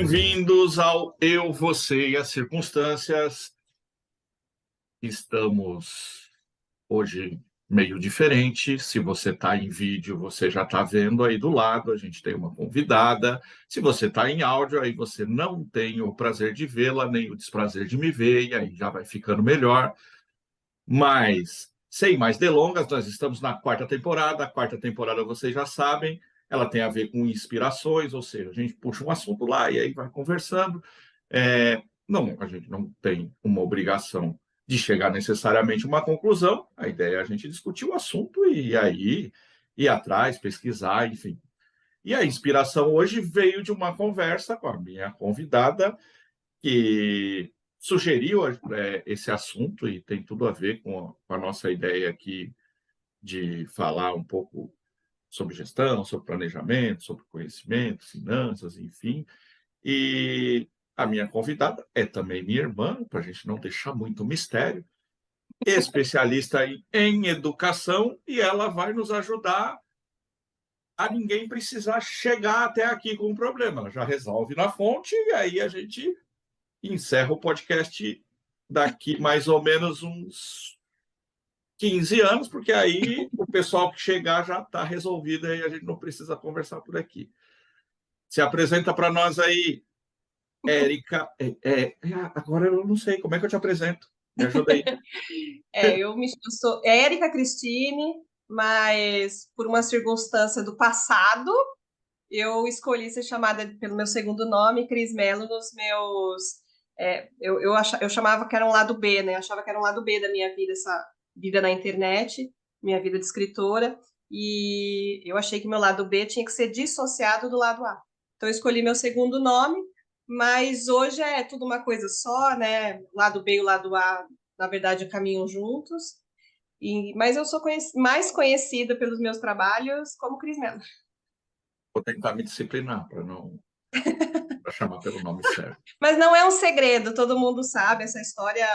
Bem-vindos ao Eu, Você e as Circunstâncias. Estamos hoje meio diferente. Se você está em vídeo, você já está vendo aí do lado, a gente tem uma convidada. Se você está em áudio, aí você não tem o prazer de vê-la, nem o desprazer de me ver, e aí já vai ficando melhor. Mas, sem mais delongas, nós estamos na quarta temporada. A quarta temporada, vocês já sabem, ela tem a ver com inspirações, ou seja, a gente puxa um assunto lá e aí vai conversando. Não, a gente não tem uma obrigação de chegar necessariamente a uma conclusão. A ideia é a gente discutir o assunto e aí ir atrás, pesquisar, enfim. E a inspiração hoje veio de uma conversa com a minha convidada, que sugeriu esse assunto e tem tudo a ver com a nossa ideia aqui de falar um pouco sobre gestão, sobre planejamento, sobre conhecimento, finanças, enfim. E a minha convidada é também minha irmã, para a gente não deixar muito mistério, especialista em educação, e ela vai nos ajudar a ninguém precisar chegar até aqui com um problema. Ela já resolve na fonte e aí a gente encerra o podcast daqui mais ou menos uns 15 anos, porque aí o pessoal que chegar já está resolvido e a gente não precisa conversar por aqui. Se apresenta para nós aí, Érica. Agora eu não sei, como é que eu te apresento? Me ajuda aí. Eu sou Érica Cristine, mas por uma circunstância do passado, eu escolhi ser chamada pelo meu segundo nome, Cris Mello, nos meus. Eu chamava que era um lado B, né? Achava que era um lado B da minha vida, essa vida na internet, minha vida de escritora, e eu achei que meu lado B tinha que ser dissociado do lado A. Então, eu escolhi meu segundo nome, mas hoje é tudo uma coisa só, né? O lado B e o lado A, na verdade, caminham juntos. Mas eu sou mais conhecida pelos meus trabalhos como Cris Mello. Vou tentar me disciplinar para não pra chamar pelo nome certo. Mas não é um segredo, todo mundo sabe, essa história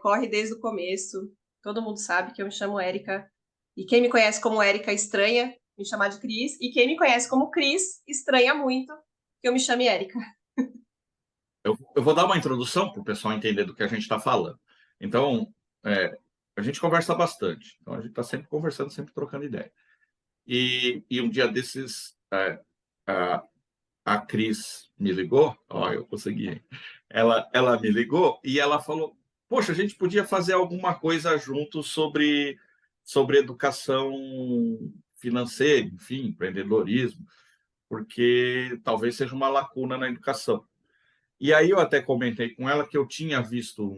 corre desde o começo. Todo mundo sabe que eu me chamo Érica. E quem me conhece como Érica estranha me chamar de Cris. E quem me conhece como Cris estranha muito que eu me chame Érica. Eu vou dar uma introdução para o pessoal entender do que a gente está falando. Então, a gente conversa bastante. Então, a gente está sempre conversando, sempre trocando ideia. E um dia desses, a Cris me ligou, ó, eu consegui, hein? Ela me ligou e ela falou: Poxa, a gente podia fazer alguma coisa junto sobre educação financeira, enfim, empreendedorismo, porque talvez seja uma lacuna na educação. E aí eu até comentei com ela que eu tinha visto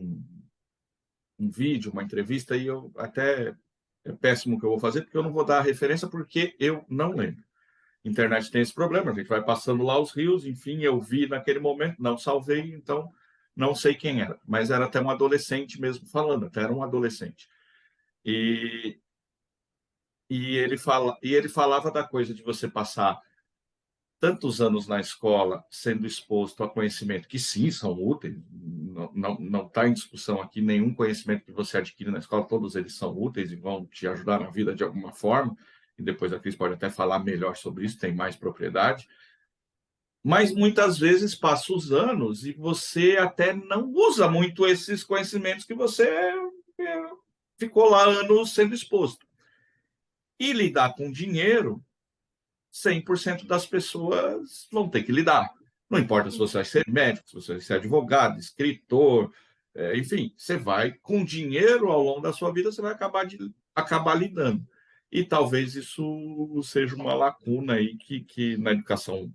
um vídeo, uma entrevista, e eu até é péssimo o que eu vou fazer, porque eu não vou dar a referência, porque eu não lembro. Internet tem esse problema, a gente vai passando lá os rios, enfim, eu vi naquele momento, não salvei, então não sei quem era, mas era até um adolescente mesmo falando, até era um adolescente. E, ele falava da coisa de você passar tantos anos na escola sendo exposto a conhecimento que sim são úteis, não está em discussão aqui nenhum conhecimento que você adquire na escola, todos eles são úteis e vão te ajudar na vida de alguma forma, e depois a Cris pode até falar melhor sobre isso, tem mais propriedade, mas muitas vezes passa os anos e você até não usa muito esses conhecimentos que você ficou lá anos sendo exposto. E lidar com dinheiro 100% das pessoas vão ter que lidar. Não importa se você vai ser médico, se você vai ser advogado, escritor, enfim, você vai, com dinheiro ao longo da sua vida, você vai acabar lidando. E talvez isso seja uma lacuna aí que na educação,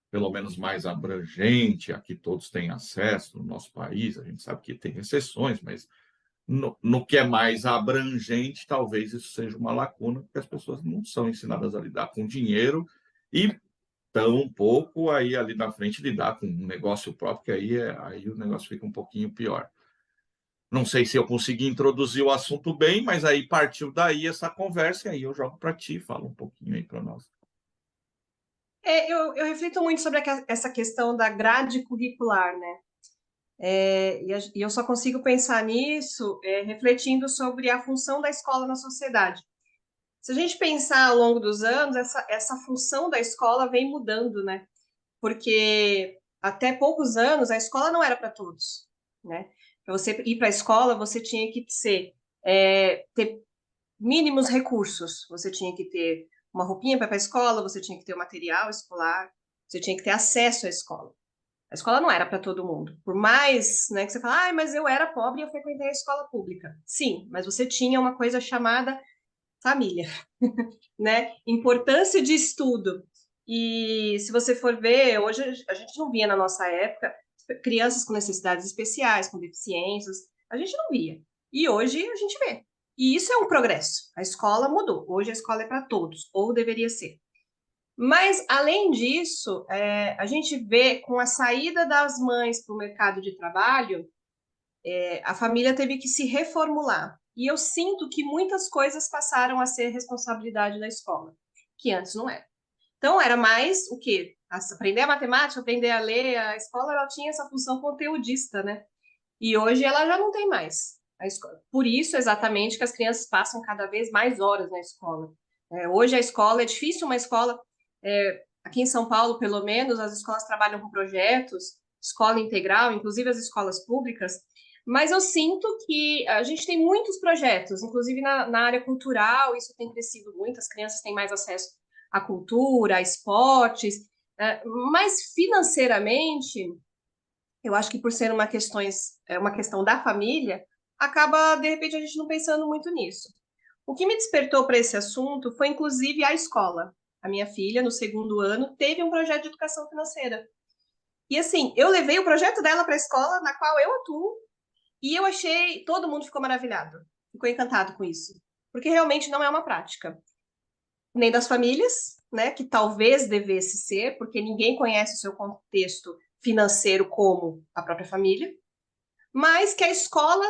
pelo menos mais abrangente, a que todos têm acesso no nosso país, a gente sabe que tem exceções, mas no que é mais abrangente, talvez isso seja uma lacuna, porque as pessoas não são ensinadas a lidar com dinheiro e tão pouco aí ali na frente lidar com um negócio próprio, que aí o negócio fica um pouquinho pior. Não sei se eu consegui introduzir o assunto bem, mas aí partiu daí essa conversa, e aí eu jogo para ti, fala um pouquinho aí para nós. Eu reflito muito sobre essa questão da grade curricular, né? E eu só consigo pensar nisso refletindo sobre a função da escola na sociedade. Se a gente pensar ao longo dos anos, essa função da escola vem mudando, né? porque até poucos anos a escola não era para todos, né? Para você ir para a escola, você tinha que ter mínimos recursos. Você tinha que ter uma roupinha para ir para a escola, você tinha que ter o material escolar, você tinha que ter acesso à escola. A escola não era para todo mundo. Por mais, né, que você fala, ah, mas eu era pobre e eu frequentei a escola pública. Sim, mas você tinha uma coisa chamada família, né? Importância de estudo. E se você for ver, hoje a gente não via na nossa época crianças com necessidades especiais, com deficiências, a gente não via. E hoje a gente vê. E isso é um progresso. A escola mudou. Hoje a escola é para todos, ou deveria ser. Mas, além disso, a gente vê com a saída das mães para o mercado de trabalho, a família teve que se reformular. E eu sinto que muitas coisas passaram a ser responsabilidade da escola, que antes não era. Então, era mais o quê? Aprender a matemática, aprender a ler. A escola ela tinha essa função conteudista, né? E hoje ela já não tem mais a escola. Por isso, exatamente, que as crianças passam cada vez mais horas na escola. Hoje a escola, é difícil uma escola, aqui em São Paulo, pelo menos, as escolas trabalham com projetos, escola integral, inclusive as escolas públicas, mas eu sinto que a gente tem muitos projetos, inclusive na área cultural, isso tem crescido muito, as crianças têm mais acesso à cultura, a esportes, mas financeiramente eu acho que por ser uma questão da família, acaba, de repente, a gente não pensando muito nisso. O que me despertou para esse assunto foi, inclusive, a escola. A minha filha, no segundo ano, teve um projeto de educação financeira. E, assim, eu levei o projeto dela para a escola, na qual eu atuo, e eu achei, todo mundo ficou maravilhado, ficou encantado com isso. Porque realmente não é uma prática. Nem das famílias, né, que talvez devesse ser, porque ninguém conhece o seu contexto financeiro como a própria família, mas que a escola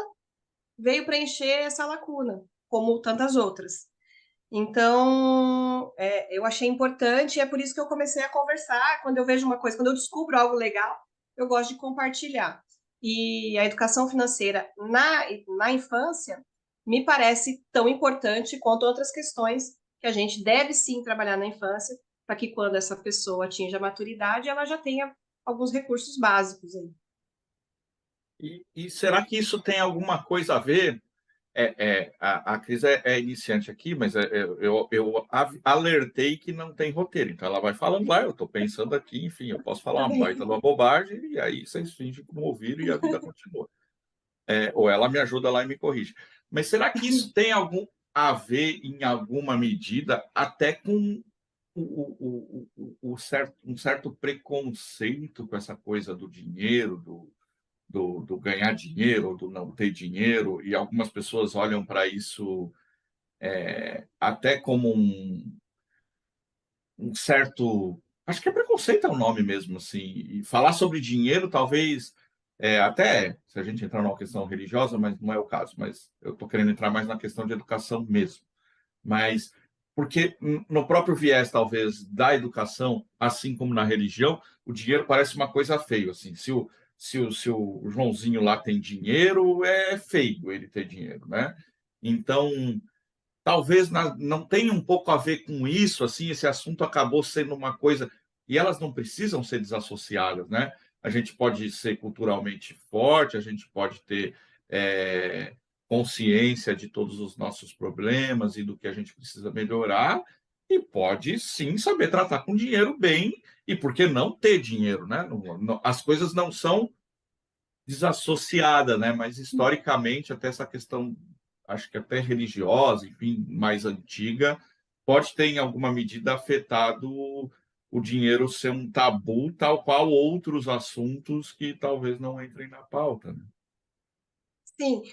veio preencher essa lacuna, como tantas outras. Então, eu achei importante e é por isso que eu comecei a conversar. Quando eu vejo uma coisa, quando eu descubro algo legal, eu gosto de compartilhar. E a educação financeira na infância me parece tão importante quanto outras questões que a gente deve sim trabalhar na infância, para que quando essa pessoa atinja a maturidade, ela já tenha alguns recursos básicos aí. E será que isso tem alguma coisa a ver? A Cris é iniciante aqui, mas eu alertei que não tem roteiro. Então ela vai falando lá, eu estou pensando aqui, enfim, eu posso falar uma baita de uma bobagem, e aí vocês fingem que não ouviram e a vida continua. Ou ela me ajuda lá e me corrige. Mas será que isso tem algum a ver, em alguma medida, até com um certo preconceito com essa coisa do dinheiro, do ganhar dinheiro ou do não ter dinheiro, e algumas pessoas olham para isso até como um certo. Acho que é preconceito é o nome mesmo, assim. E falar sobre dinheiro, talvez, até se a gente entrar numa questão religiosa, mas não é o caso, mas eu estou querendo entrar mais na questão de educação mesmo. Mas porque no próprio viés, talvez, da educação, assim como na religião, o dinheiro parece uma coisa feia. Assim, se o Joãozinho lá tem dinheiro, é feio ele ter dinheiro, né? Então, talvez não tenha um pouco a ver com isso, assim, esse assunto acabou sendo uma coisa, e elas não precisam ser desassociadas, né? A gente pode ser culturalmente forte, a gente pode ter consciência de todos os nossos problemas e do que a gente precisa melhorar, e pode sim saber tratar com dinheiro bem, e por que não ter dinheiro, né? As coisas não são desassociadas, né? Mas historicamente, até essa questão acho que até religiosa, enfim, mais antiga, pode ter, em alguma medida, afetado o dinheiro ser um tabu, tal qual outros assuntos que talvez não entrem na pauta. Né? Sim,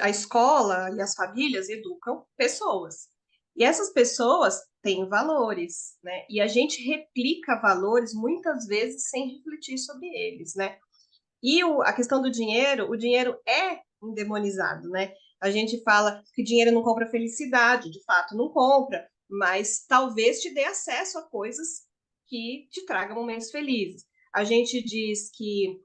a escola e as famílias educam pessoas. E essas pessoas têm valores, né? E a gente replica valores muitas vezes sem refletir sobre eles, né? E a questão do dinheiro, o dinheiro é endemonizado, né? A gente fala que dinheiro não compra felicidade, de fato não compra, mas talvez te dê acesso a coisas que te tragam momentos felizes. A gente diz que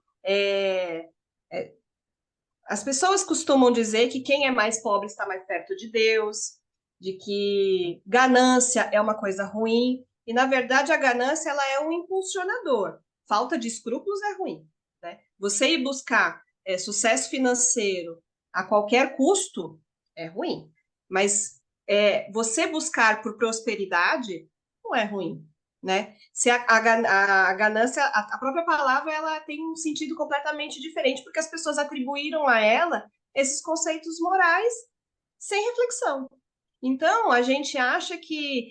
as pessoas costumam dizer que quem é mais pobre está mais perto de Deus, de que ganância é uma coisa ruim. E, na verdade, a ganância ela é um impulsionador. Falta de escrúpulos é ruim, né? Você ir buscar sucesso financeiro a qualquer custo é ruim. Mas você buscar por prosperidade não é ruim, né? Se a ganância, a própria palavra, ela tem um sentido completamente diferente, porque as pessoas atribuíram a ela esses conceitos morais sem reflexão. Então, a gente acha que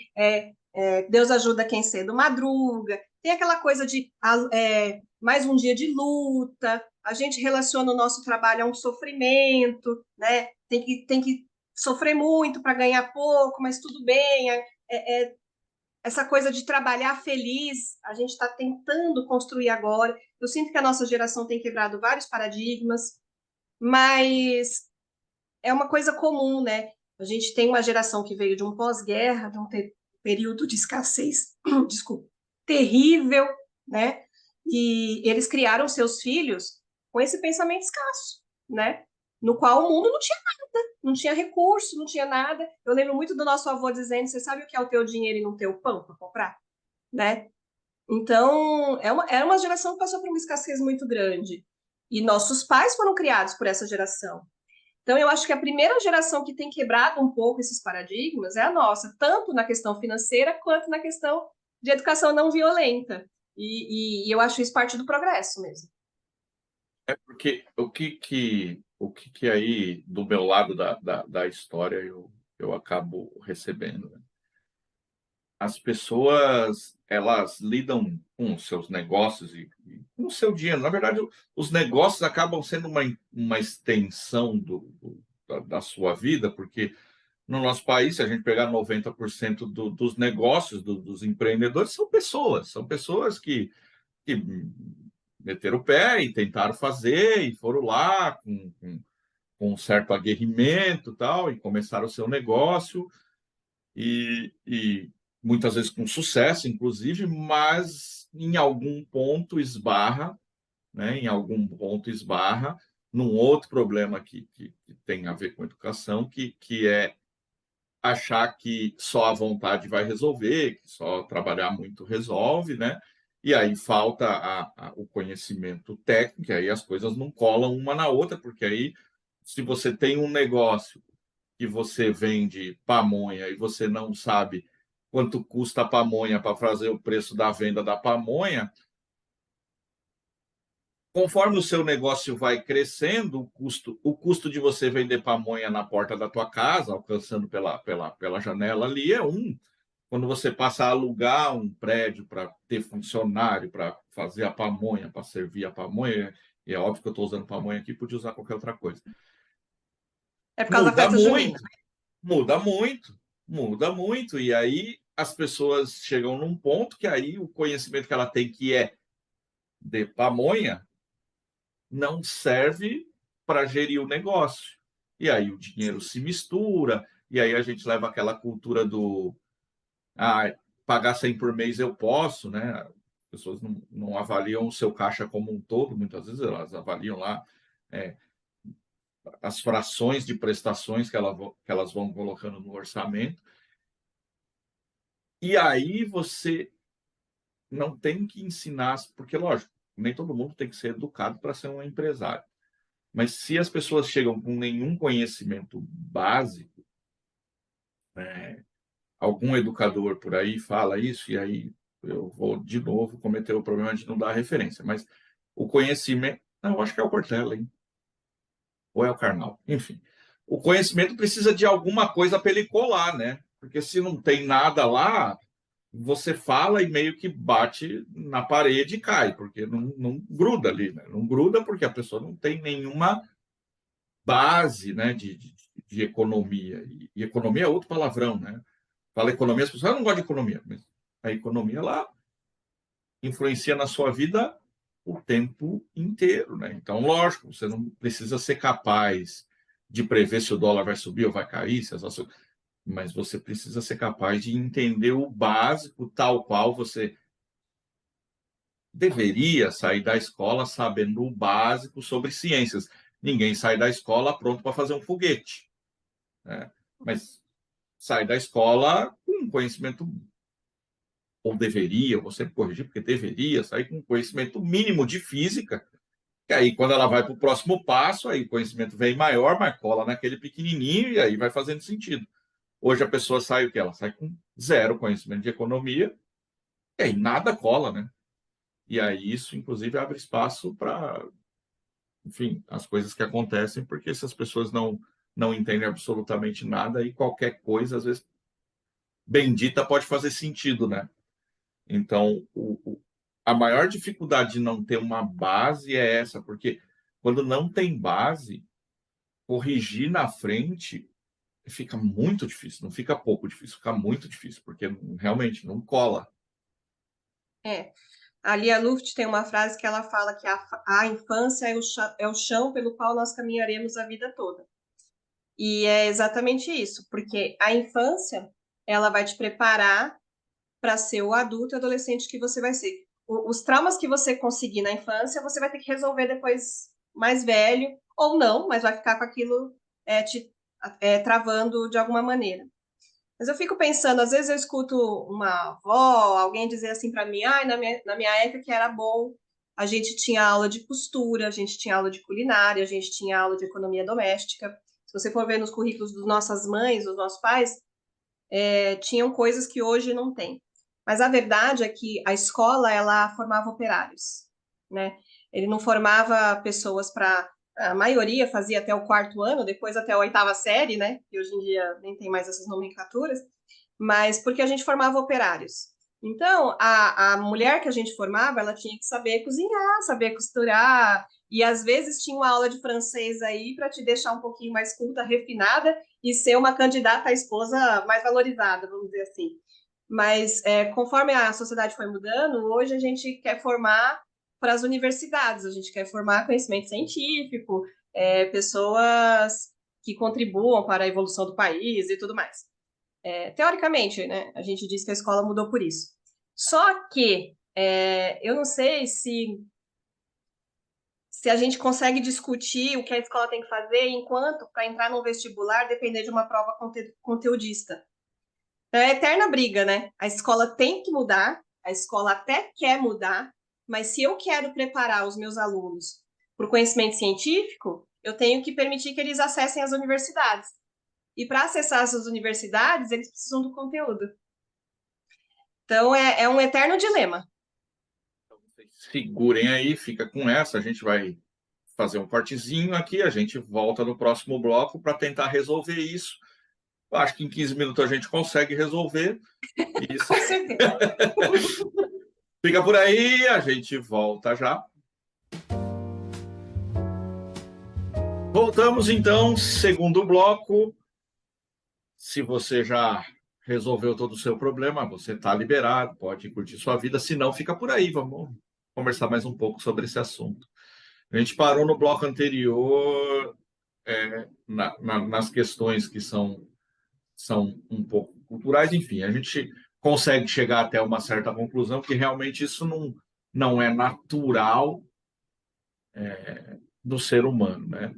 Deus ajuda quem cedo madruga, tem aquela coisa de mais um dia de luta, a gente relaciona o nosso trabalho a um sofrimento, né? Tem que sofrer muito para ganhar pouco, mas tudo bem. Essa coisa de trabalhar feliz, a gente está tentando construir agora. Eu sinto que a nossa geração tem quebrado vários paradigmas, mas é uma coisa comum, né? A gente tem uma geração que veio de um pós-guerra, de um período de escassez, desculpa, terrível, né? E eles criaram seus filhos com esse pensamento escasso, né? No qual o mundo não tinha nada, não tinha recurso, não tinha nada. Eu lembro muito do nosso avô dizendo: você sabe o que é o teu dinheiro e não ter o pão para comprar, né? Então, era uma geração que passou por uma escassez muito grande. E nossos pais foram criados por essa geração. Então, eu acho que a primeira geração que tem quebrado um pouco esses paradigmas é a nossa, tanto na questão financeira quanto na questão de educação não violenta. E eu acho isso parte do progresso mesmo. É porque o que aí, do meu lado da história, eu acabo recebendo, né? As pessoas, elas lidam com os seus negócios e com o seu dinheiro. Na verdade, os negócios acabam sendo uma extensão da sua vida, porque no nosso país, se a gente pegar 90% dos negócios, dos empreendedores, são pessoas que meteram o pé e tentaram fazer, e foram lá com um certo aguerrimento tal, e começaram o seu negócio, e muitas vezes com sucesso, inclusive, mas em algum ponto esbarra, né, em algum ponto esbarra num outro problema que tem a ver com educação, que é achar que só a vontade vai resolver, que só trabalhar muito resolve, né? E aí falta o conhecimento técnico, e aí as coisas não colam uma na outra, porque aí, se você tem um negócio que você vende pamonha e você não sabe quanto custa a pamonha para fazer o preço da venda da pamonha, conforme o seu negócio vai crescendo, o custo de você vender pamonha na porta da tua casa, alcançando pela janela ali, é um. Quando você passa a alugar um prédio para ter funcionário, para fazer a pamonha, para servir a pamonha, e é óbvio que eu estou usando pamonha aqui, podia usar qualquer outra coisa. É por causa da Muda festa junina. muito, muda muito, muda muito. E aí as pessoas chegam num ponto que aí o conhecimento que ela tem, que é de pamonha, não serve para gerir o negócio. E aí o dinheiro se mistura, e aí a gente leva aquela cultura do pagar 100 por mês eu posso, né? As pessoas não avaliam o seu caixa como um todo, muitas vezes elas avaliam lá é, as frações de prestações que elas vão colocando no orçamento. E aí você não tem que ensinar, porque, lógico, nem todo mundo tem que ser educado para ser um empresário. Mas se as pessoas chegam com nenhum conhecimento básico, né, algum educador por aí fala isso, e aí eu vou de novo cometer o problema de não dar referência, mas o conhecimento. Não, eu acho que é o Cortella, hein? Ou é o Karnal, enfim. O conhecimento precisa de alguma coisa para ele colar, né? Porque se não tem nada lá, você fala e meio que bate na parede e cai, porque não gruda ali, né? Não gruda porque a pessoa não tem nenhuma base, né, de economia. E economia é outro palavrão, né? Fala economia, as pessoas não gostam de economia, mas a economia ela influencia na sua vida o tempo inteiro, né? Então, lógico, você não precisa ser capaz de prever se o dólar vai subir ou vai cair, se as ações... mas você precisa ser capaz de entender o básico, tal qual você deveria sair da escola sabendo o básico sobre ciências. Ninguém sai da escola pronto para fazer um foguete, né? Mas sai da escola com um conhecimento ou deveria, eu vou sempre corrigir, porque deveria sair com conhecimento mínimo de física, que aí quando ela vai para o próximo passo, aí o conhecimento vem maior, mas cola naquele pequenininho e aí vai fazendo sentido. Hoje a pessoa sai o quê? Ela sai com zero conhecimento de economia e aí nada cola, né? E aí isso, inclusive, abre espaço para, enfim, as coisas que acontecem, porque se as pessoas não entendem absolutamente nada, aí qualquer coisa, às vezes, bendita pode fazer sentido, né? Então, a maior dificuldade de não ter uma base é essa, porque quando não tem base, corrigir na frente fica muito difícil, não fica pouco difícil, fica muito difícil, porque realmente não cola. É. A Lia Luft tem uma frase que ela fala que a infância é o chão pelo qual nós caminharemos a vida toda. E é exatamente isso, porque a infância, ela vai te preparar para ser o adulto e adolescente que você vai ser. Os traumas que você conseguir na infância, você vai ter que resolver depois mais velho, ou não, mas vai ficar com aquilo travando de alguma maneira. Mas eu fico pensando, às vezes eu escuto uma avó, alguém dizer assim para mim, na minha época que era bom, a gente tinha aula de costura, a gente tinha aula de culinária, a gente tinha aula de economia doméstica. Se você for ver nos currículos das nossas mães, dos nossos pais, tinham coisas que hoje não tem. Mas a verdade é que a escola, ela formava operários, né? Ele não formava pessoas para... A maioria fazia até o quarto ano, depois até a oitava série, né? Que hoje em dia nem tem mais essas nomenclaturas, mas porque a gente formava operários. Então, a mulher que a gente formava, ela tinha que saber cozinhar, saber costurar, e às vezes tinha uma aula de francês aí para te deixar um pouquinho mais culta, refinada, e ser uma candidata à esposa mais valorizada, vamos dizer assim. Mas conforme a sociedade foi mudando, hoje a gente quer formar para as universidades, a gente quer formar conhecimento científico, pessoas que contribuam para a evolução do país e tudo mais. Teoricamente, né, a gente diz que a escola mudou por isso. Só que eu não sei se a gente consegue discutir o que a escola tem que fazer enquanto, para entrar no vestibular, depender de uma prova conteudista. É a eterna briga, né? A escola tem que mudar, a escola até quer mudar, mas se eu quero preparar os meus alunos para o conhecimento científico, eu tenho que permitir que eles acessem as universidades. E para acessar essas universidades, eles precisam do conteúdo. Então, é um eterno dilema. Segurem aí, fica com essa, a gente vai fazer um cortezinho aqui, a gente volta no próximo bloco para tentar resolver isso. Acho que em 15 minutos a gente consegue resolver isso. Com certeza. Fica por aí, a gente volta já. Voltamos então, segundo bloco. Se você já resolveu todo o seu problema, você está liberado, pode curtir sua vida. Se não, fica por aí. Vamos conversar mais um pouco sobre esse assunto. A gente parou no bloco anterior nas questões que são um pouco culturais. Enfim, a gente consegue chegar até uma certa conclusão que realmente isso não é natural do ser humano, né?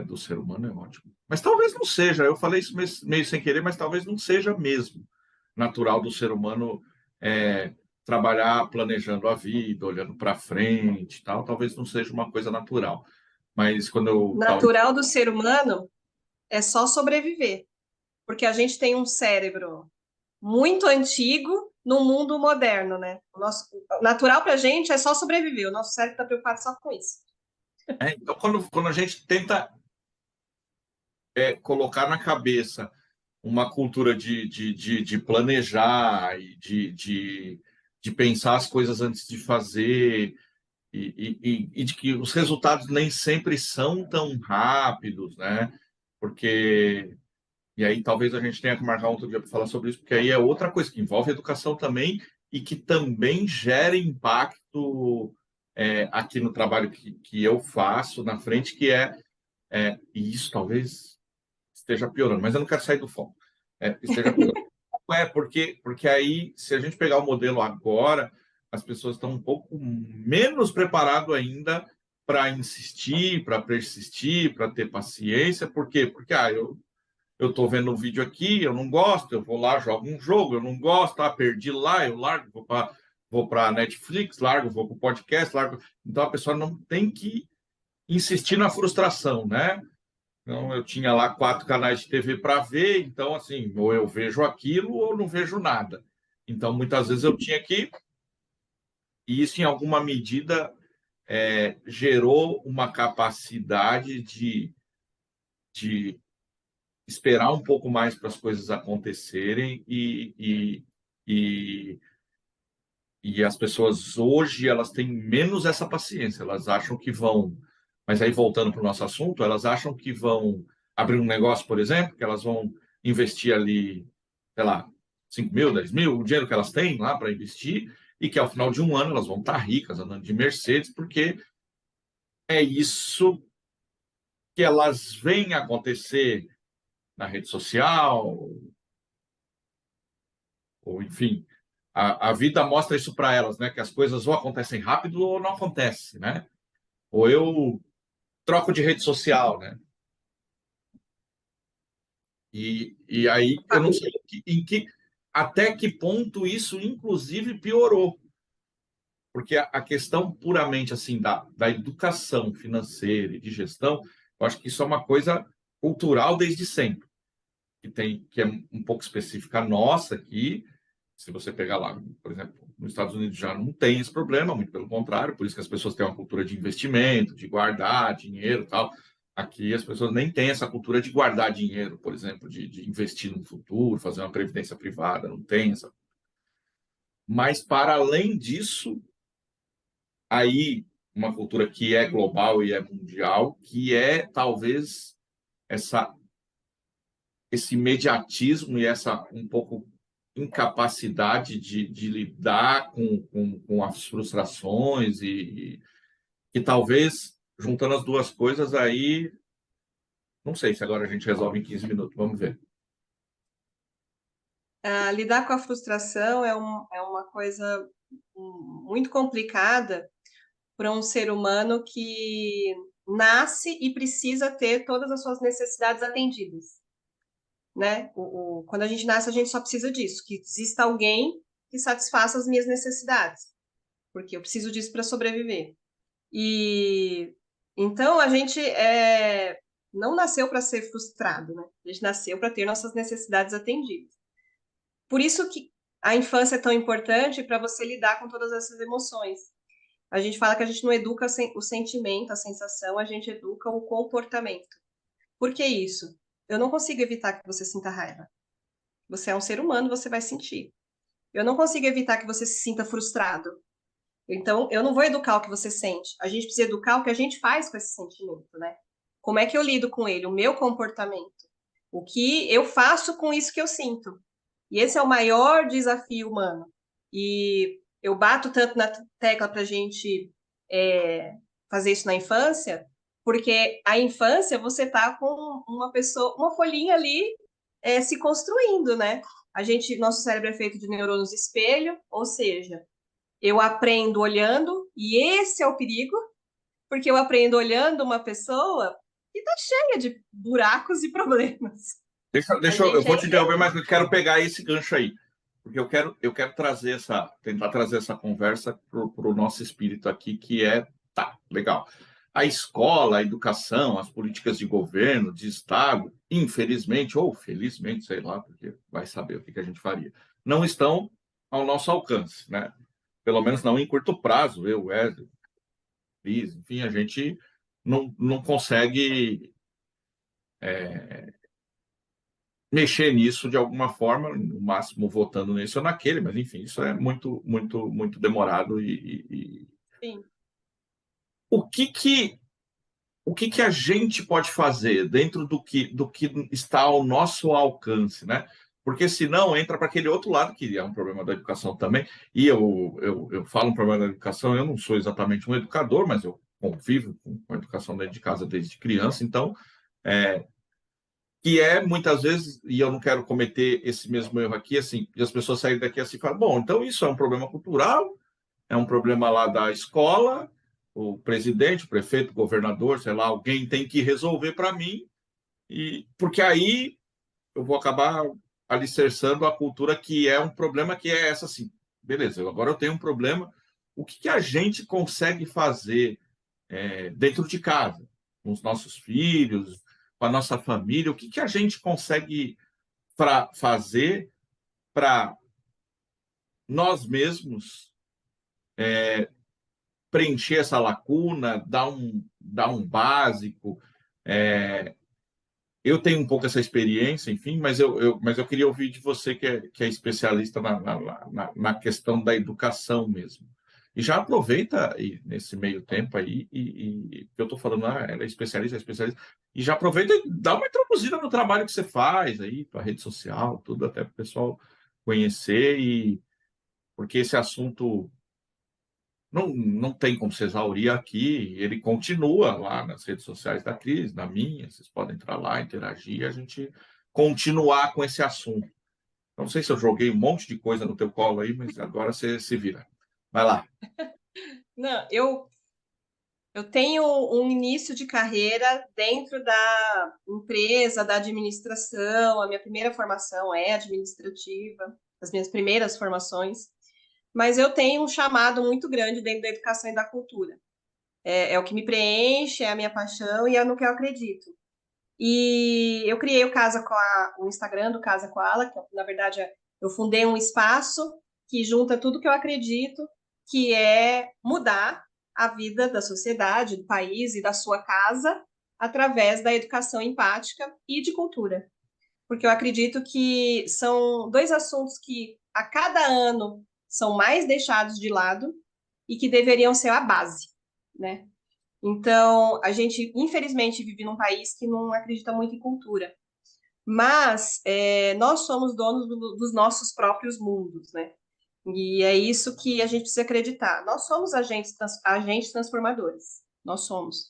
Do ser humano é ótimo. Mas talvez não seja, eu falei isso meio sem querer, mas talvez não seja mesmo natural do ser humano trabalhar planejando a vida, olhando para frente, tal. Talvez não seja uma coisa natural. Mas quando eu estava... Natural do ser humano é só sobreviver, porque a gente tem um cérebro muito antigo no mundo moderno, né? O natural para a gente é só sobreviver, o nosso cérebro está preocupado só com isso. Então, quando a gente tenta colocar na cabeça uma cultura de planejar e de pensar as coisas antes de fazer e de que os resultados nem sempre são tão rápidos, né? Porque... E aí talvez a gente tenha que marcar outro dia para falar sobre isso, porque aí é outra coisa que envolve educação também e que também gera impacto aqui no trabalho que eu faço na frente, que e isso talvez esteja piorando, mas eu não quero sair do foco. Esteja piorando. Porque aí, se a gente pegar o modelo agora, as pessoas estão um pouco menos preparadas ainda para insistir, para persistir, para ter paciência. Por quê? Porque eu eu estou vendo um vídeo aqui, eu não gosto, eu vou lá, jogo um jogo, eu não gosto, perdi lá, eu largo, vou para Netflix, largo, vou para o podcast, largo. Então a pessoa não tem que insistir na frustração, né? Então eu tinha lá 4 canais de TV para ver, então assim, ou eu vejo aquilo ou não vejo nada. Então muitas vezes eu tinha que, e isso em alguma medida gerou uma capacidade de esperar um pouco mais para as coisas acontecerem e, e as pessoas hoje elas têm menos essa paciência, elas acham que vão, mas aí voltando para o nosso assunto, elas acham que vão abrir um negócio, por exemplo, que elas vão investir ali, sei lá, 5 mil, 10 mil, o dinheiro que elas têm lá para investir, e que ao final de um ano elas vão estar ricas, andando de Mercedes, porque é isso que elas veem acontecer na rede social, ou enfim, a vida mostra isso para elas, né? Que as coisas ou acontecem rápido ou não acontecem, né? Ou eu troco de rede social, né? E aí eu não sei até que ponto isso, inclusive, piorou. Porque a questão puramente assim da educação financeira e de gestão, eu acho que isso é uma coisa cultural desde sempre, que é um pouco específica nossa aqui. Se você pegar lá, por exemplo, nos Estados Unidos já não tem esse problema, muito pelo contrário, por isso que as pessoas têm uma cultura de investimento, de guardar dinheiro e tal. Aqui as pessoas nem têm essa cultura de guardar dinheiro, por exemplo, de investir no futuro, fazer uma previdência privada, não tem essa. Mas, para além disso, aí uma cultura que é global e é mundial, que é talvez essa, esse imediatismo e essa um pouco incapacidade de lidar com as frustrações e talvez, juntando as duas coisas, aí, não sei se agora a gente resolve em 15 minutos, vamos ver. Lidar com a frustração é uma coisa muito complicada para um ser humano que nasce e precisa ter todas as suas necessidades atendidas, né? Quando a gente nasce, a gente só precisa disso, que exista alguém que satisfaça as minhas necessidades, porque eu preciso disso para sobreviver. E então a gente não nasceu para ser frustrado, né? A gente nasceu para ter nossas necessidades atendidas. Por isso que a infância é tão importante para você lidar com todas essas emoções. A gente fala que a gente não educa o sentimento, a sensação, a gente educa o comportamento. Por que isso? Eu não consigo evitar que você sinta raiva. Você é um ser humano, você vai sentir. Eu não consigo evitar que você se sinta frustrado. Então, eu não vou educar o que você sente. A gente precisa educar o que a gente faz com esse sentimento, né? Como é que eu lido com ele? O meu comportamento. O que eu faço com isso que eu sinto. E esse é o maior desafio humano. E eu bato tanto na tecla para a gente fazer isso na infância, porque a infância você tá com uma pessoa, uma folhinha ali se construindo, né? Nosso cérebro é feito de neurônios espelho, ou seja, eu aprendo olhando, e esse é o perigo, porque eu aprendo olhando uma pessoa que está cheia de buracos e problemas. Eu vou te interromper, mas eu quero pegar esse gancho aí, porque eu quero tentar trazer essa conversa para o nosso espírito aqui, que tá, legal. A escola, a educação, as políticas de governo, de Estado, infelizmente, ou felizmente, sei lá, porque vai saber o que a gente faria, não estão ao nosso alcance, né? Pelo menos não em curto prazo, eu, Wesley, Liz, enfim, a gente não consegue mexer nisso de alguma forma, no máximo votando nesse ou naquele, mas enfim, isso é muito, muito, muito demorado. Sim. O que que a gente pode fazer dentro do que está ao nosso alcance, né? Porque senão entra para aquele outro lado, que é um problema da educação também. E eu falo um problema da educação, eu não sou exatamente um educador, mas eu convivo com a educação dentro de casa desde criança, então que muitas vezes, e eu não quero cometer esse mesmo erro aqui, assim, e as pessoas saírem daqui assim e falam, bom, então isso é um problema cultural, é um problema lá da escola, o presidente, o prefeito, o governador, sei lá, alguém tem que resolver para mim, porque aí eu vou acabar alicerçando a cultura, que é um problema, que é essa assim. Beleza, agora eu tenho um problema. O que a gente consegue fazer dentro de casa, com os nossos filhos, com a nossa família? O que a gente consegue fazer para nós mesmos preencher essa lacuna, dar um básico? Eu tenho um pouco essa experiência, enfim, mas eu queria ouvir de você, que é especialista na questão da educação mesmo. E já aproveita aí, nesse meio tempo aí, que eu estou falando, ela é especialista, e já aproveita e dá uma introduzida no trabalho que você faz aí, para a rede social, tudo, até para o pessoal conhecer, porque esse assunto não tem como se exaurir aqui, ele continua lá nas redes sociais da Cris, na minha, vocês podem entrar lá, interagir, e a gente continuar com esse assunto. Não sei se eu joguei um monte de coisa no teu colo aí, mas agora você se vira. Vai lá. Não, eu tenho um início de carreira dentro da empresa, da administração. A minha primeira formação é administrativa, as minhas primeiras formações. Mas eu tenho um chamado muito grande dentro da educação e da cultura. É o que me preenche, é a minha paixão e é no que eu acredito. E eu criei o Instagram do Casa Koala, que na verdade eu fundei um espaço que junta tudo que eu acredito, que é mudar a vida da sociedade, do país e da sua casa através da educação empática e de cultura. Porque eu acredito que são dois assuntos que a cada ano são mais deixados de lado e que deveriam ser a base, né? Então, a gente, infelizmente, vive num país que não acredita muito em cultura. Mas nós somos donos dos nossos próprios mundos, né? E é isso que a gente precisa acreditar. Nós somos agentes transformadores. Nós somos.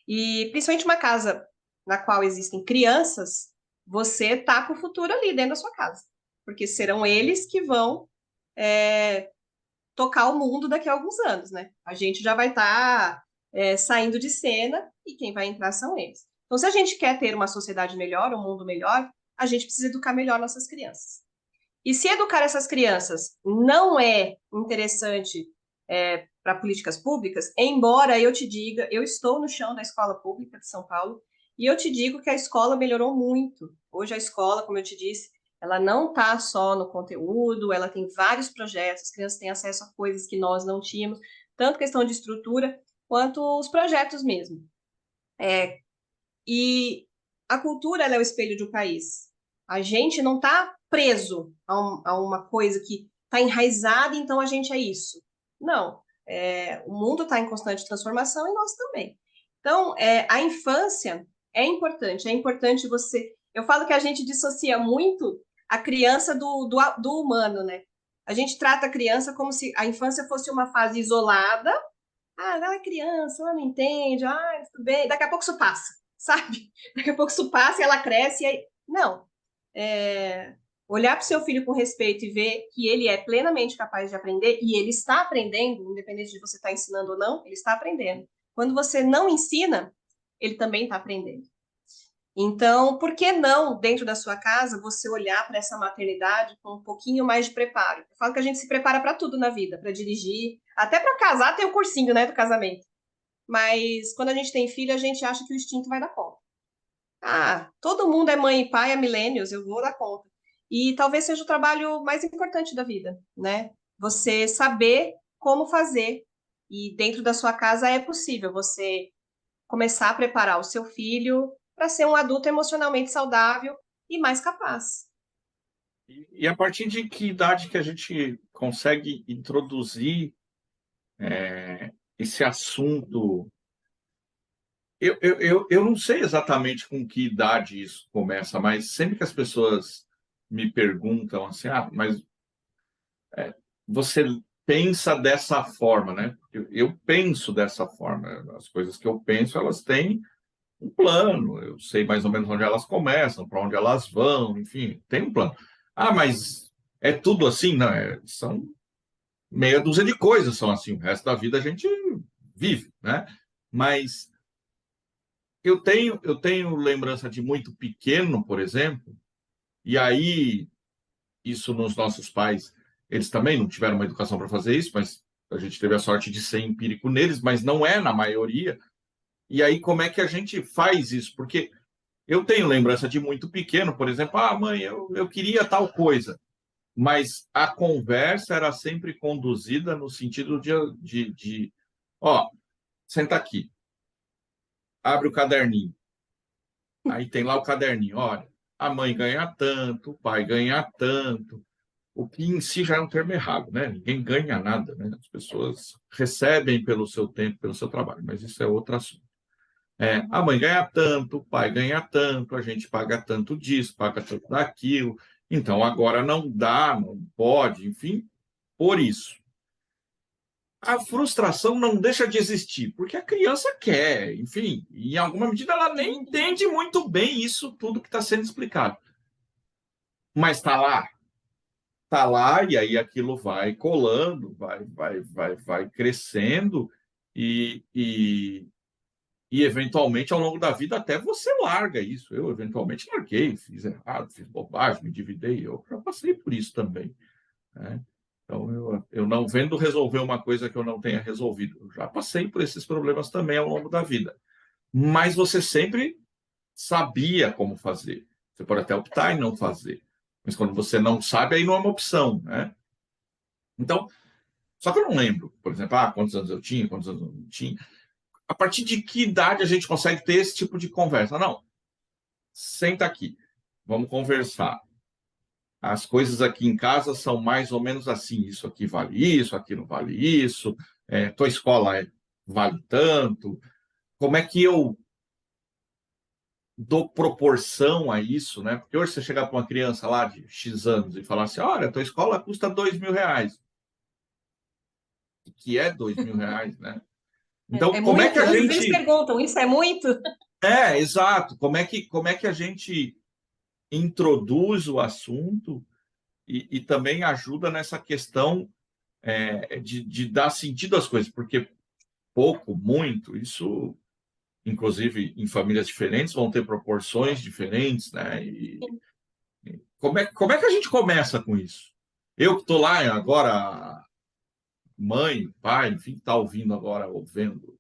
E principalmente uma casa na qual existem crianças, você tá com o futuro ali dentro da sua casa. Porque serão eles que vão tocar o mundo daqui a alguns anos, né? A gente já vai estar saindo de cena e quem vai entrar são eles. Então, se a gente quer ter uma sociedade melhor, um mundo melhor, a gente precisa educar melhor nossas crianças. E se educar essas crianças não é interessante para políticas públicas, embora eu te diga, eu estou no chão da escola pública de São Paulo, e eu te digo que a escola melhorou muito. Hoje a escola, como eu te disse, ela não está só no conteúdo, ela tem vários projetos, as crianças têm acesso a coisas que nós não tínhamos, tanto questão de estrutura, quanto os projetos mesmo. E a cultura é o espelho de um país. A gente não está preso a uma coisa que está enraizada, então a gente é isso. Não. O mundo está em constante transformação e nós também. Então, a infância é importante você. Eu falo que a gente dissocia muito a criança do humano, né? A gente trata a criança como se a infância fosse uma fase isolada. Ah, ela é criança, ela não entende, tudo bem. Daqui a pouco isso passa, sabe? Daqui a pouco isso passa e ela cresce. E aí... Não. Olhar para o seu filho com respeito e ver que ele é plenamente capaz de aprender, e ele está aprendendo, independente de você estar ensinando ou não, ele está aprendendo. Quando você não ensina, ele também está aprendendo. Então, por que não, dentro da sua casa, você olhar para essa maternidade com um pouquinho mais de preparo? Eu falo que a gente se prepara para tudo na vida, para dirigir, até para casar tem o cursinho, né, do casamento. Mas quando a gente tem filho, a gente acha que o instinto vai dar conta. Todo mundo é mãe e pai há milênios, eu vou dar conta. E talvez seja o trabalho mais importante da vida, né? Você saber como fazer. E dentro da sua casa é possível você começar a preparar o seu filho para ser um adulto emocionalmente saudável e mais capaz. E a partir de que idade que a gente consegue introduzir esse assunto? Eu não sei exatamente com que idade isso começa, mas sempre que as pessoas me perguntam assim, mas você pensa dessa forma, né? Eu penso dessa forma. As coisas que eu penso, elas têm um plano. Eu sei mais ou menos onde elas começam, para onde elas vão, enfim, tem um plano. Mas é tudo assim? Não, são meia dúzia de coisas são assim. O resto da vida a gente vive, né? Mas eu tenho lembrança de muito pequeno, por exemplo, E aí, isso nos nossos pais, eles também não tiveram uma educação para fazer isso, mas a gente teve a sorte de ser empírico neles, mas não é na maioria. E aí, como é que a gente faz isso? Porque eu tenho lembrança de muito pequeno, por exemplo, mãe, eu queria tal coisa, mas a conversa era sempre conduzida no sentido ó, senta aqui, abre o caderninho, aí tem lá o caderninho, olha, a mãe ganha tanto, o pai ganha tanto, o que em si já é um termo errado, né? Ninguém ganha nada, né? As pessoas recebem pelo seu tempo, pelo seu trabalho, mas isso é outro assunto. A mãe ganha tanto, o pai ganha tanto, a gente paga tanto disso, paga tanto daquilo. Então, agora não dá, não pode, enfim, por isso. A frustração não deixa de existir, porque a criança quer, enfim, em alguma medida ela nem entende muito bem isso tudo que está sendo explicado. Mas está lá, e aí aquilo vai colando, vai crescendo, e eventualmente, ao longo da vida, até você larga isso. Eu, eventualmente, larguei, fiz errado, fiz bobagem, me endividei. Eu já passei por isso também, né? Então, eu não vendo resolver uma coisa que eu não tenha resolvido. Eu já passei por esses problemas também ao longo da vida. Mas você sempre sabia como fazer. Você pode até optar em não fazer. Mas quando você não sabe, aí não é uma opção, né? Então, só que eu não lembro, por exemplo, quantos anos eu tinha, quantos anos eu não tinha. A partir de que idade a gente consegue ter esse tipo de conversa? Não, senta aqui, vamos conversar. As coisas aqui em casa são mais ou menos assim. Isso aqui vale isso, aqui não vale isso. Tua escola vale tanto. Como é que eu dou proporção a isso, né? Porque hoje você chegar para uma criança lá de X anos e falar assim, olha, tua escola custa R$ 2.000. O que é R$ 2.000, né? Então, É como é que muito? a Às vezes eles gente... perguntam, isso é muito? Exato. Como é que a gente introduz o assunto e também ajuda nessa questão de dar sentido às coisas, porque pouco, muito, isso, inclusive em famílias diferentes, vão ter proporções diferentes, né? E como é que a gente começa com isso? Eu que estou lá agora, mãe, pai, enfim, está ouvindo agora, ouvindo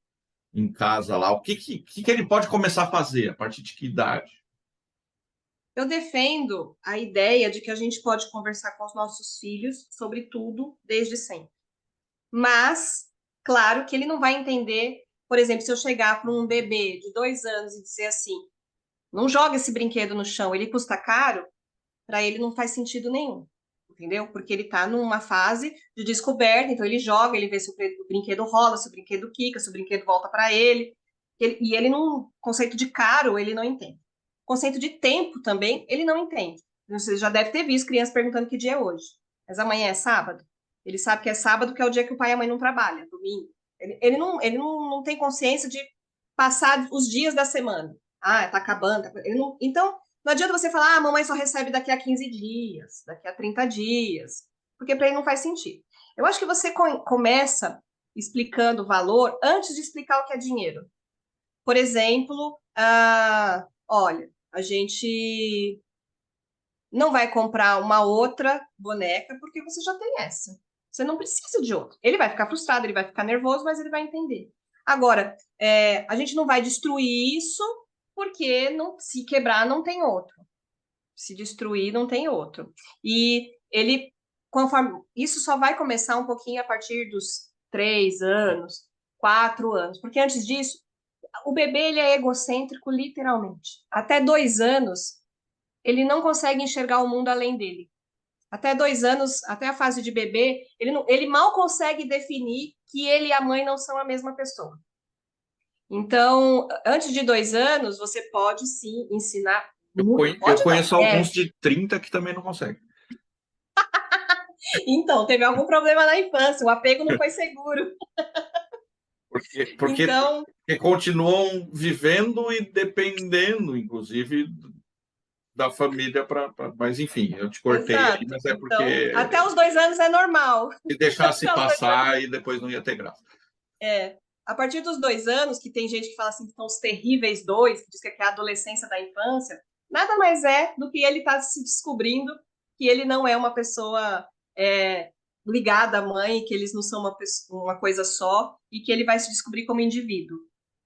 em casa lá, o que ele pode começar a fazer? A partir de que idade? Eu defendo a ideia de que a gente pode conversar com os nossos filhos sobre tudo desde sempre. Mas, claro que ele não vai entender, por exemplo, se eu chegar para um bebê de 2 anos e dizer assim, não joga esse brinquedo no chão, ele custa caro, para ele não faz sentido nenhum, entendeu? Porque ele está numa fase de descoberta, então ele joga, ele vê se o brinquedo rola, se o brinquedo quica, se o brinquedo volta para ele, e ele não, conceito de caro, ele não entende. Conceito de tempo também, ele não entende. Você já deve ter visto crianças perguntando que dia é hoje. Mas amanhã é sábado? Ele sabe que é sábado, que é o dia que o pai e a mãe não trabalham, domingo. Ele não tem consciência de passar os dias da semana. Tá acabando. Então, não adianta você falar, a mamãe só recebe daqui a 15 dias, daqui a 30 dias, porque para ele não faz sentido. Eu acho que você começa explicando o valor antes de explicar o que é dinheiro. Por exemplo, olha, a gente não vai comprar uma outra boneca porque você já tem essa. Você não precisa de outra. Ele vai ficar frustrado, ele vai ficar nervoso, mas ele vai entender. Agora, a gente não vai destruir isso porque se quebrar não tem outro. Se destruir não tem outro. E ele, conforme isso só vai começar um pouquinho a partir dos 3 anos, 4 anos, porque antes disso o bebê ele é egocêntrico literalmente. Até 2 anos ele não consegue enxergar o mundo além dele. Até 2 anos, até a fase de bebê, ele mal consegue definir que ele e a mãe não são a mesma pessoa. Então, antes de 2 anos, você pode sim ensinar. Eu Pode não, conheço alguns de 30 que também não conseguem. Então, teve algum problema na infância, o apego não foi seguro. Porque Então, continuam vivendo e dependendo, inclusive, da família Mas, enfim, eu te cortei aí, exato. mas é Então, até porque os 2 anos é normal. se deixasse Até os 2 anos passar e depois não ia ter graça. A partir dos 2 anos, que tem gente que fala assim que são os terríveis dois, que diz que é a adolescência da infância. nada mais é do que ele estar se descobrindo que ele não é uma pessoa ligada à mãe, que eles não são uma coisa só, e que ele vai se descobrir como indivíduo,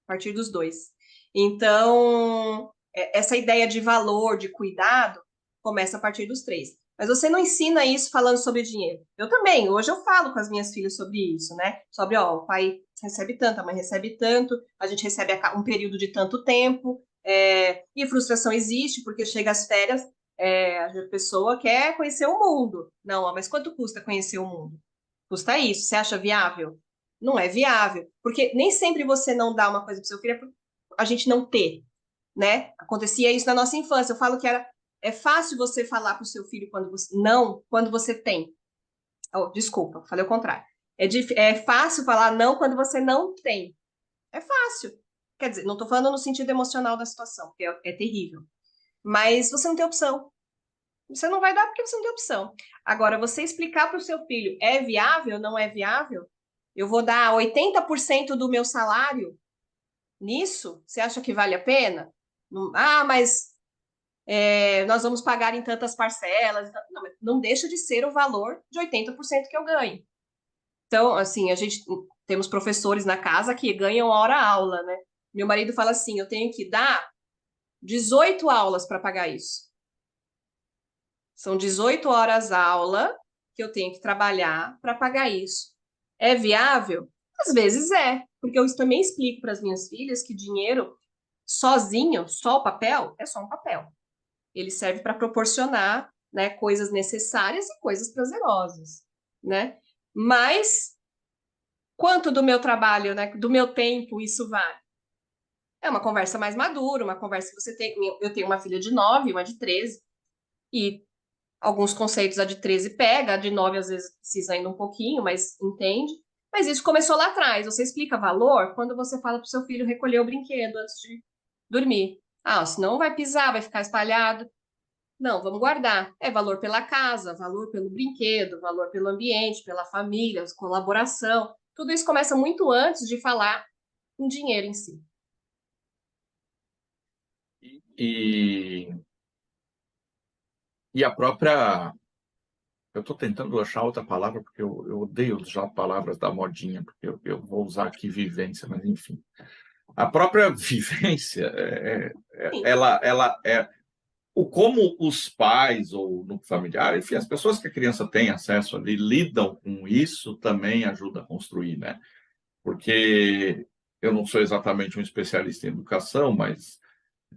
a partir dos dois. Então, essa ideia de valor, de cuidado, começa a partir dos três. Mas você não ensina isso falando sobre dinheiro. Eu também, hoje eu falo com as minhas filhas sobre isso, né? Sobre, ó, o pai recebe tanto, a mãe recebe tanto, a gente recebe um período de tanto tempo, e frustração existe, porque chega às férias, a pessoa quer conhecer o mundo. Não, mas quanto custa conhecer o mundo? Custa isso. Você acha viável? Não é viável, porque nem sempre você não dá uma coisa para seu filho é a gente não ter, né? Acontecia isso na nossa infância. Eu falo que é fácil você falar para o seu filho quando você tem. Oh, desculpa, falei o contrário. É fácil falar não quando você não tem. É fácil. Quer dizer, não estou falando no sentido emocional da situação, porque é terrível. Mas você não tem opção. Você não vai dar porque você não tem opção. Agora, você explicar para o seu filho, é viável, não é viável? Eu vou dar 80% do meu salário nisso? Você acha que vale a pena? Ah, mas nós vamos pagar em tantas parcelas. Não, não deixa de ser o valor de 80% que eu ganho. Então, assim, a gente temos professores na casa que ganham hora-aula, né? Meu marido fala assim, eu tenho que dar 18 aulas para pagar isso. São 18 horas aula que eu tenho que trabalhar para pagar isso. É viável? Às vezes é, porque eu também explico para as minhas filhas que dinheiro sozinho, só o papel, é só um papel. Ele serve para proporcionar, né, coisas necessárias e coisas prazerosas, né? Mas quanto do meu trabalho, né, do meu tempo isso vale? É uma conversa mais madura, uma conversa que você tem. Eu tenho uma filha de 9, uma de 13, e alguns conceitos a de 13 pega, a de 9 às vezes precisa ainda um pouquinho, mas entende. Mas isso começou lá atrás. Você explica valor quando você fala para o seu filho recolher o brinquedo antes de dormir. Ah, senão vai pisar, vai ficar espalhado. Não, vamos guardar. É valor pela casa, valor pelo brinquedo, valor pelo ambiente, pela família, colaboração. Tudo isso começa muito antes de falar em dinheiro em si. E, e a própria. Eu estou tentando achar outra palavra, porque eu odeio usar palavras da modinha, porque eu vou usar aqui vivência, mas enfim. A própria vivência, Sim, ela é o como os pais ou no familiar, enfim, as pessoas que a criança tem acesso ali lidam com isso também ajuda a construir, né? Porque eu não sou exatamente um especialista em educação, mas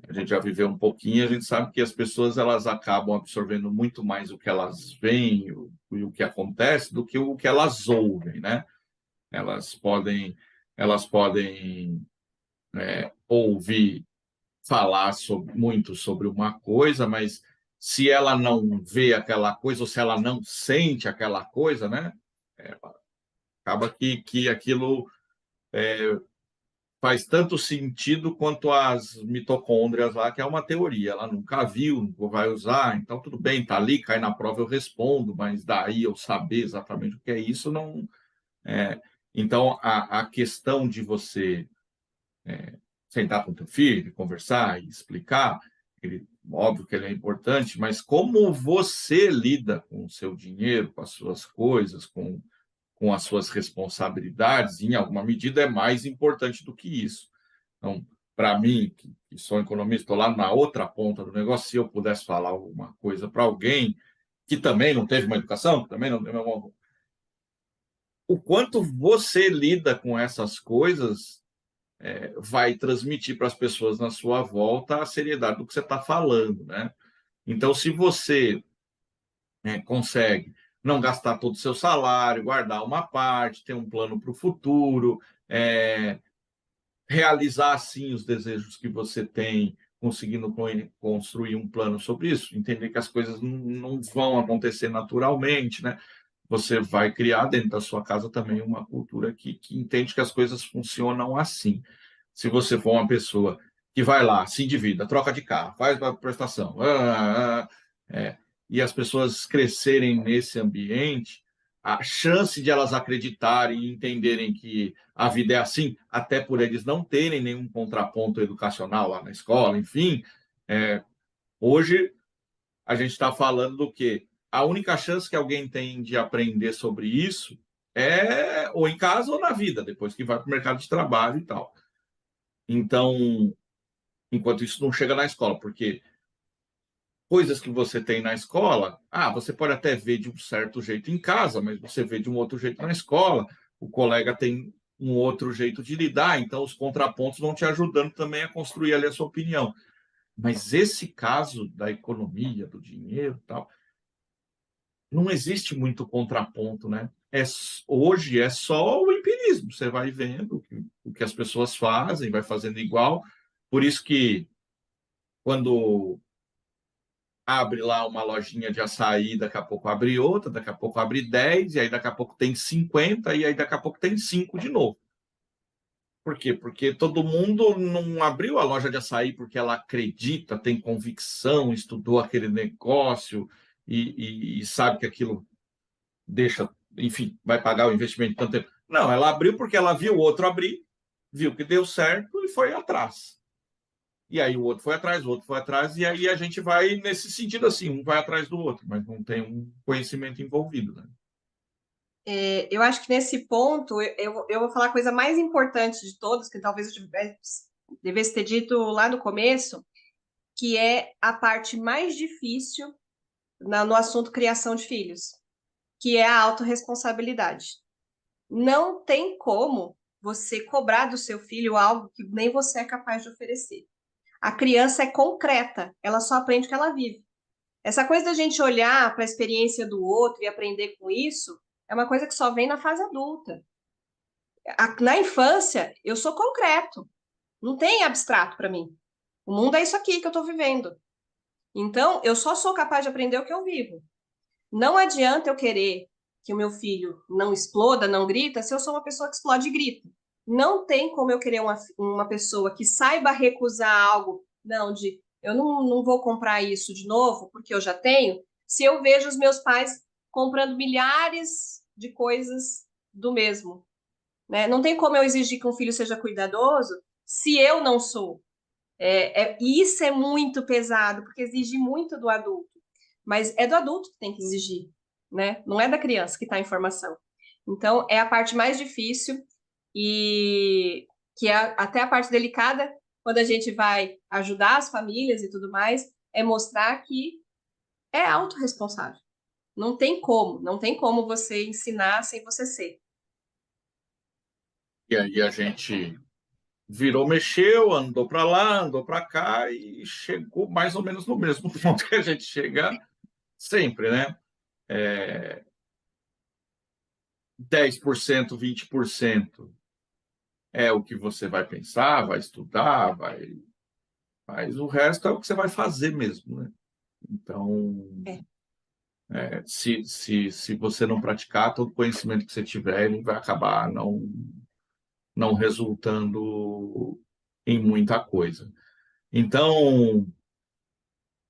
a gente já viveu um pouquinho, e a gente sabe que as pessoas elas acabam absorvendo muito mais o que elas veem e o que acontece do que o que elas ouvem, né? Elas podem, elas podem ouvir falar muito sobre uma coisa, mas se ela não vê aquela coisa ou se ela não sente aquela coisa, né? É, acaba que aquilo faz tanto sentido quanto as mitocôndrias lá, que é uma teoria. Ela nunca viu, nunca vai usar, então tudo bem, está ali, cai na prova, eu respondo, mas daí eu saber exatamente o que é isso, não. É, então, a questão de você sentar com o teu filho, conversar e explicar, óbvio que ele é importante, mas como você lida com o seu dinheiro, com as suas coisas, com as suas responsabilidades, em alguma medida é mais importante do que isso. Então, para mim, que sou economista, estou lá na outra ponta do negócio, se eu pudesse falar alguma coisa para alguém que também não teve uma educação, que também não teve uma... O quanto você lida com essas coisas vai transmitir para as pessoas na sua volta a seriedade do que você está falando, né? Então, se você consegue não gastar todo o seu salário, guardar uma parte, ter um plano para o futuro, realizar sim os desejos que você tem, conseguindo construir um plano sobre isso, entender que as coisas não vão acontecer naturalmente, né? Você vai criar dentro da sua casa também uma cultura que entende que as coisas funcionam assim. Se você for uma pessoa que vai lá, se endivida, troca de carro, faz a prestação, e as pessoas crescerem nesse ambiente, a chance de elas acreditarem e entenderem que a vida é assim, até por eles não terem nenhum contraponto educacional lá na escola, enfim, Hoje, a gente está falando do quê? A única chance que alguém tem de aprender sobre isso é ou em casa ou na vida, depois que vai para o mercado de trabalho e tal. Então, enquanto isso não chega na escola, porque coisas que você tem na escola, você pode até ver de um certo jeito em casa, mas você vê de um outro jeito na escola, o colega tem um outro jeito de lidar, então os contrapontos vão te ajudando também a construir ali a sua opinião. Mas esse caso da economia, do dinheiro e tal, não existe muito contraponto, né? Hoje é só o empirismo, você vai vendo o que as pessoas fazem, vai fazendo igual, por isso que quando abre lá uma lojinha de açaí, daqui a pouco abre outra, daqui a pouco abre 10, e aí daqui a pouco tem 50, e aí daqui a pouco tem 5 de novo. Por quê? Porque todo mundo não abriu a loja de açaí porque ela acredita, tem convicção, estudou aquele negócio e sabe que aquilo deixa, enfim, vai pagar o investimento de tanto tempo. Não, ela abriu porque ela viu o outro abrir, viu que deu certo e foi atrás. E aí o outro foi atrás, o outro foi atrás, e aí a gente vai nesse sentido assim, um vai atrás do outro, mas não tem um conhecimento envolvido, né? Eu acho que nesse ponto eu vou falar a coisa mais importante de todos, que talvez eu devesse ter dito lá no começo, que é a parte mais difícil no assunto criação de filhos, que é a autorresponsabilidade. Não tem como você cobrar do seu filho algo que nem você é capaz de oferecer. A criança é concreta, ela só aprende o que ela vive. Essa coisa da gente olhar para a experiência do outro e aprender com isso é uma coisa que só vem na fase adulta. Na infância, eu sou concreto, não tem abstrato para mim. O mundo é isso aqui que eu estou vivendo. Então, eu só sou capaz de aprender o que eu vivo. Não adianta eu querer que o meu filho não exploda, não grita, se eu sou uma pessoa que explode e grita. Não tem como eu querer uma pessoa que saiba recusar algo, não, de eu não vou comprar isso de novo, porque eu já tenho, se eu vejo os meus pais comprando milhares de coisas do mesmo. Né? Não tem como eu exigir que um filho seja cuidadoso se eu não sou. E isso é muito pesado, porque exige muito do adulto. Mas é do adulto que tem que exigir, né? Não é da criança que está em formação. Então, é a parte mais difícil e que é até a parte delicada, quando a gente vai ajudar as famílias e tudo mais, é mostrar que é autorresponsável. Não tem como você ensinar sem você ser. E aí a gente virou, mexeu, andou para lá, andou para cá e chegou mais ou menos no mesmo ponto que a gente chega sempre, né? 10%, 20% é o que você vai pensar, vai estudar, mas o resto é o que você vai fazer mesmo, né? Então, É. se você não praticar, todo conhecimento que você tiver, ele vai acabar não resultando em muita coisa. Então,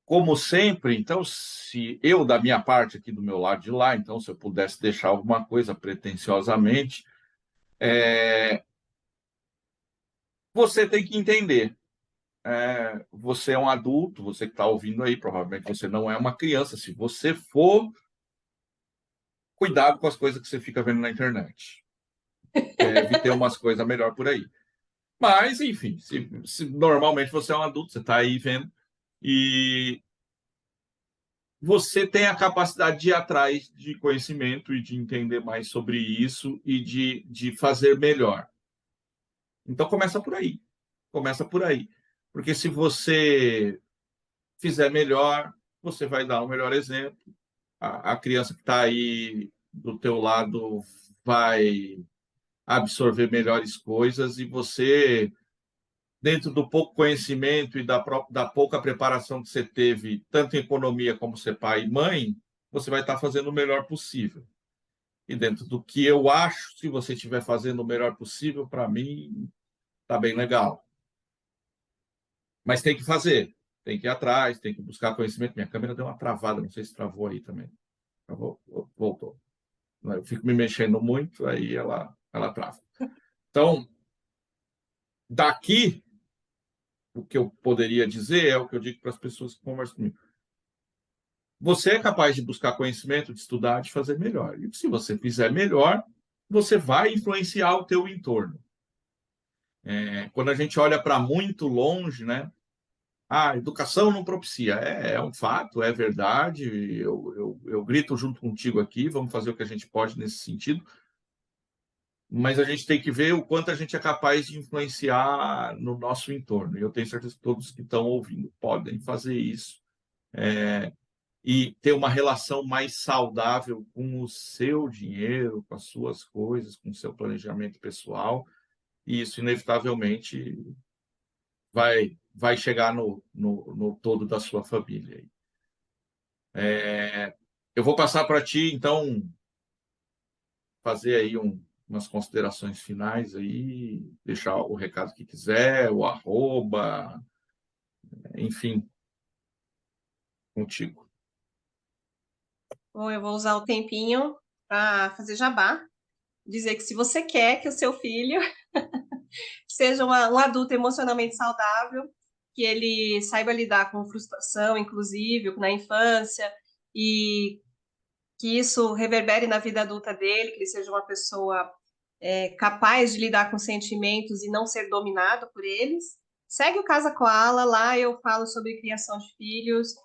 como sempre, então, se eu, da minha parte aqui do meu lado de lá, então, se eu pudesse deixar alguma coisa pretensiosamente, você tem que entender. Você é um adulto, você que está ouvindo aí, provavelmente você não é uma criança. Se você for, cuidado com as coisas que você fica vendo na internet. Deve ter umas coisas melhor por aí. Mas, enfim, se normalmente você é um adulto, você está aí vendo, e você tem a capacidade de ir atrás de conhecimento e de entender mais sobre isso e de fazer melhor. Então, começa por aí. Começa por aí. Porque se você fizer melhor, você vai dar um melhor exemplo. A criança que está aí do teu lado vai absorver melhores coisas e você, dentro do pouco conhecimento e da pouca preparação que você teve, tanto em economia como ser pai e mãe, você vai estar fazendo o melhor possível. E dentro do que eu acho, se você estiver fazendo o melhor possível, para mim, está bem legal. Mas tem que fazer, tem que ir atrás, tem que buscar conhecimento. Minha câmera deu uma travada, não sei se travou aí também. Travou? Voltou. Eu fico me mexendo muito, aí ela trava. Então, daqui o que eu poderia dizer é o que eu digo para as pessoas que conversam comigo. Você é capaz de buscar conhecimento, de estudar, de fazer melhor. E se você fizer melhor, você vai influenciar o teu entorno. Quando a gente olha para muito longe, né? A educação não propicia. É um fato, é verdade. Eu grito junto contigo aqui, vamos fazer o que a gente pode nesse sentido, mas a gente tem que ver o quanto a gente é capaz de influenciar no nosso entorno. E eu tenho certeza que todos que estão ouvindo podem fazer isso e ter uma relação mais saudável com o seu dinheiro, com as suas coisas, com o seu planejamento pessoal. E isso, inevitavelmente, vai chegar no todo da sua família. Eu vou passar para ti, então, fazer aí umas considerações finais aí, deixar o recado que quiser, o arroba, enfim, contigo. Bom, eu vou usar o tempinho para fazer jabá, dizer que se você quer que o seu filho seja um adulto emocionalmente saudável, que ele saiba lidar com frustração, inclusive, na infância, e que isso reverbere na vida adulta dele, que ele seja uma pessoa capaz de lidar com sentimentos e não ser dominado por eles. Segue o Casa Koala, lá eu falo sobre criação de filhos,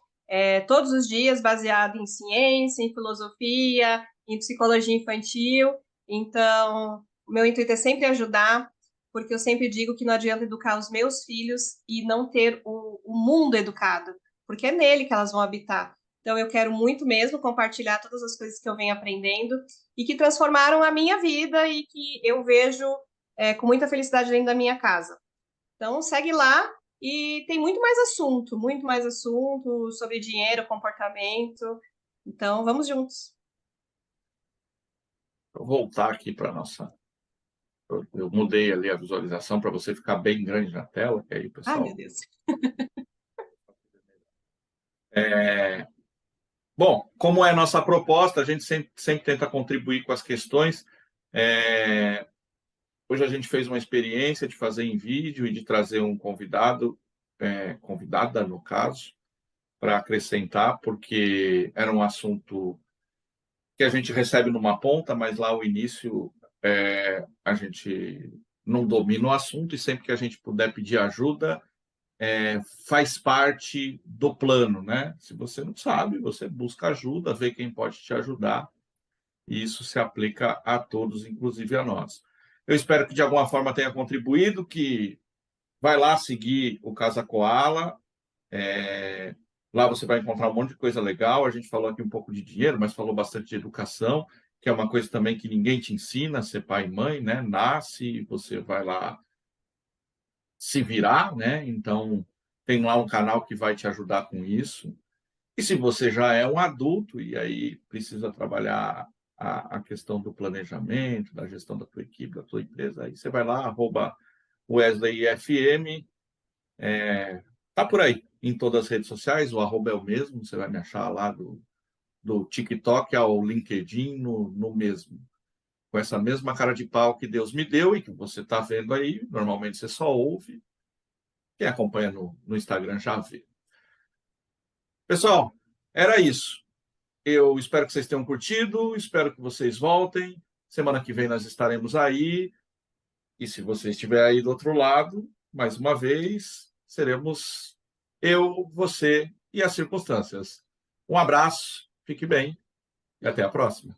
todos os dias, baseado em ciência, em filosofia, em psicologia infantil. Então, o meu intuito é sempre ajudar, porque eu sempre digo que não adianta educar os meus filhos e não ter o mundo educado, porque é nele que elas vão habitar. Então, eu quero muito mesmo compartilhar todas as coisas que eu venho aprendendo e que transformaram a minha vida e que eu vejo com muita felicidade dentro da minha casa. Então, segue lá e tem muito mais assunto sobre dinheiro, comportamento. Então, vamos juntos. Vou voltar aqui para a nossa. Eu mudei ali a visualização para você ficar bem grande na tela, que aí, Ai, meu pessoal. Deus. Bom, como é a nossa proposta, a gente sempre tenta contribuir com as questões. Hoje a gente fez uma experiência de fazer em vídeo e de trazer um convidado, convidada no caso, para acrescentar, porque era um assunto que a gente recebe numa ponta, mas lá o início a gente não domina o assunto e sempre que a gente puder pedir ajuda, faz parte do plano, né? Se você não sabe, você busca ajuda, vê quem pode te ajudar, e isso se aplica a todos, inclusive a nós. Eu espero que de alguma forma tenha contribuído, que vai lá seguir o Casa Koala, lá você vai encontrar um monte de coisa legal. A gente falou aqui um pouco de dinheiro, mas falou bastante de educação, que é uma coisa também que ninguém te ensina, ser pai e mãe, né? Nasce, você vai lá se virar, né? Então, tem lá um canal que vai te ajudar com isso. E se você já é um adulto e aí precisa trabalhar a questão do planejamento, da gestão da tua equipe, da tua empresa, aí você vai lá, @WesleyFM, tá por aí, em todas as redes sociais, o arroba é o mesmo, você vai me achar lá do TikTok ao LinkedIn no mesmo. Com essa mesma cara de pau que Deus me deu e que você está vendo aí, normalmente você só ouve, quem acompanha no Instagram já vê. Pessoal, era isso. Eu espero que vocês tenham curtido, espero que vocês voltem. Semana que vem nós estaremos aí. E se você estiver aí do outro lado, mais uma vez, seremos eu, você e as circunstâncias. Um abraço, fique bem e até a próxima.